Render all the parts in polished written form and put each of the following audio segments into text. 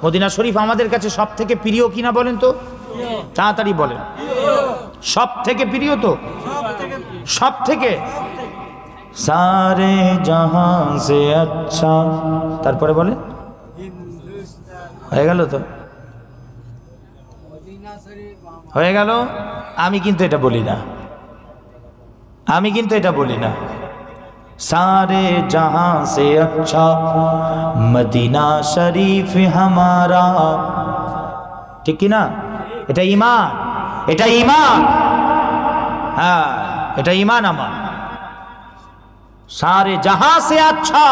Medina শরীফ আমাদের কাছে সব থেকে প্রিয় কিনা বলেন তো, তাড়াতাড়ি বলেন। সব থেকে প্রিয় তো, সব থেকে। সারে জাহান সে আচ্ছা, তারপরে বলে হয়ে গেল তো, হয়ে গেল। আমি কিন্তু এটা বলি না, আমি কিন্তু এটা বলি না। सारे जहां से अच्छा मदीना शरीफ हमारा, ठीक कि ना? এটা ঈমান, এটা ঈমান, হ্যাঁ এটা ঈমান আমার। सारे जहां से अच्छा,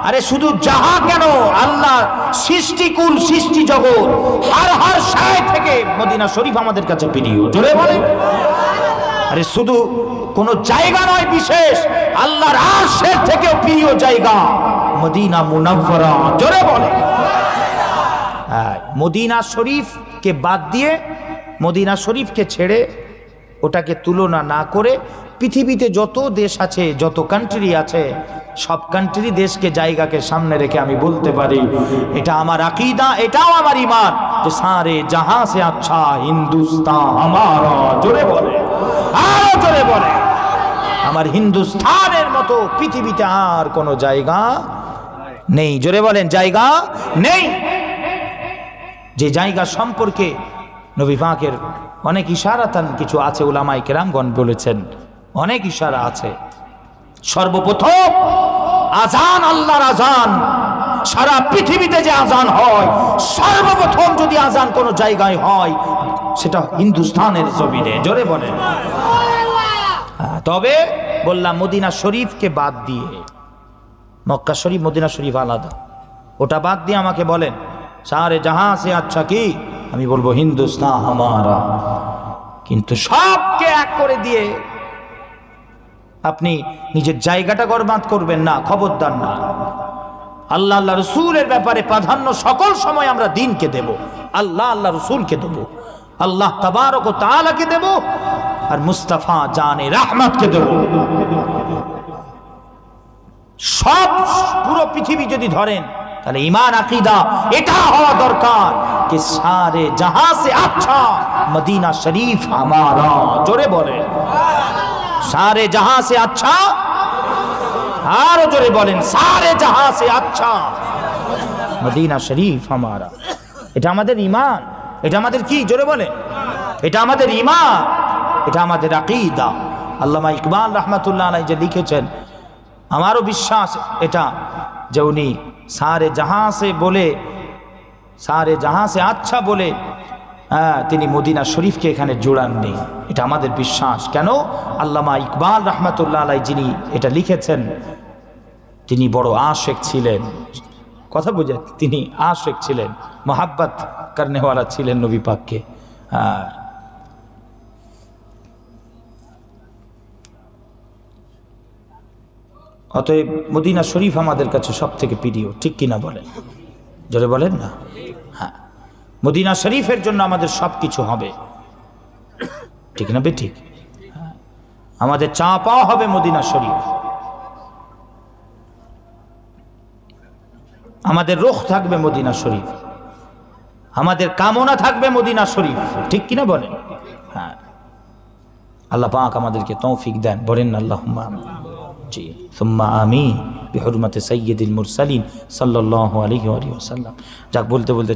আরে শুধু জাহা কেন, আল্লাহ সৃষ্টিকুল সৃষ্টি জগৎ হার শায় থেকে মদিনা শরীফ আমাদের কাছে প্রিয়। জোরে বলে। আরে শুধু কোন জায়গা নয় বিশেষ, আল্লাহর আরশের থেকেও প্রিয় জায়গা মদিনা মুনাওয়ারা। জোরে বলে। মদিনা শরীফকে বাদ দিয়ে, মদিনা শরীফকে ছেড়ে, ওটাকে তুলনা না করে পৃথিবীতে যত দেশ আছে, যত কান্ট্রি আছে, সব কান্ট্রি দেশকে জায়গাকে সামনে রেখে আমি বলতে পারি এটা আমার আকীদা, এটাও আমার ঈমান যে সারে জাহাঁ সে আচ্ছা হিন্দুস্তান হামারা। জোরে বলে, আরো জোরে বলে। আমার হিন্দুস্তানের মতো পৃথিবীতে আর কোনো জায়গা নেই। জোরে বলেন, জায়গা নেই। যে জায়গা সম্পর্কে নবী পাকের অনেক ইশারাতান কিছু আছে, উলামায়ে কেরামগণ বলেছেন অনেক ইশারা আছে। সর্বপ্রথম আজান, আল্লাহর আজান, সারা পৃথিবীতে যে আজান হয়, সর্বপ্রথম যদি আজান কোনো জায়গায় হয় সেটা হিন্দুস্তানের জমিনে। জোরে বলেন। তবে বললাম মদিনা শরীফকে বাদ দিয়ে, মক্কা শরীফ মদিনা শরীফ আলাদা, ওটা বাদ দিয়ে আমাকে বলেন সারে জাহাঁ সে আচ্ছা কি, আমি বলবো হিন্দুস্তান হামারা। কিন্তু সবকে এক করে দিয়ে আপনি নিজের জায়গাটা বরবাদ করবেন না, খবরদার না। আল্লাহ আল্লাহ রসুলের ব্যাপারে প্রাধান্য সকল সময় আমরা দিনকে দেব, আল্লাহ আল্লাহ রসুলকে দেব, আল্লাহ তাবারক ও তাআলাকে দেব, আর মুস্তাফা জানে রাহমাতকে দেব। সব পুরো পৃথিবী যদি ধরেন তাহলে ঈমান আকীদা এটা হওয়া দরকার कि सारे जहां से अच्छा मदीना शरीफ हमारा। जोरे बोले, सारे जहां से अच्छा, आरो जोरे बोलें सारे जहां से अच्छा मदीना शरीफ हमारा। এটা আমাদের ঈমান, এটা আমাদের কি? জোরে বলে। এটা আমাদের ঈমান, এটা আমাদের আকীদা। আল্লামা ইকবাল রাহমাতুল্লাহ আলাইহি যে লিখেছেন, আমারও বিশ্বাস এটা যে উনি সারে জাহাঁ সে বলে, সারে জাহাঁ সে আচ্ছা বলে তিনি মদিনা শরীফকে এখানে জোড়াননি, এটা আমাদের বিশ্বাস। কেন? আল্লামা ইকবাল রাহমাতুল্লাহ আলাইহি যিনি এটা লিখেছেন তিনি বড় আশেক ছিলেন, কথা বুঝে, তিনি আশেক ছিলেন, মোহাব্বত করনেওয়ালা ছিলেন নবী পাককে। অতএব মদিনা শরীফ আমাদের কাছে সব থেকে প্রিয়, ঠিক কিনা বলেন? জোরে বলেন না। হ্যাঁ, মদিনা শরীফের জন্য আমাদের সব কিছু হবে, ঠিক না বে? ঠিক। আমাদের চা পাওয়া হবে মদিনা শরীফ, আমাদের রুখ থাকবে মদিনা শরীফ, আমাদের কামনা থাকবে মদিনা শরীফ, ঠিক কিনা বলেন? হ্যাঁ, আল্লাহ পাক আমাদেরকে তৌফিক দেন, বলেন আল্লাহুম্মা আমিন। জি, সুম্মা আমিন বিহুরমাতি সাইয়্যিদিল মুরসালিন সাল্লাল্লাহু আলাইহি ওয়া সাল্লাম। যাক, বলতে বলতে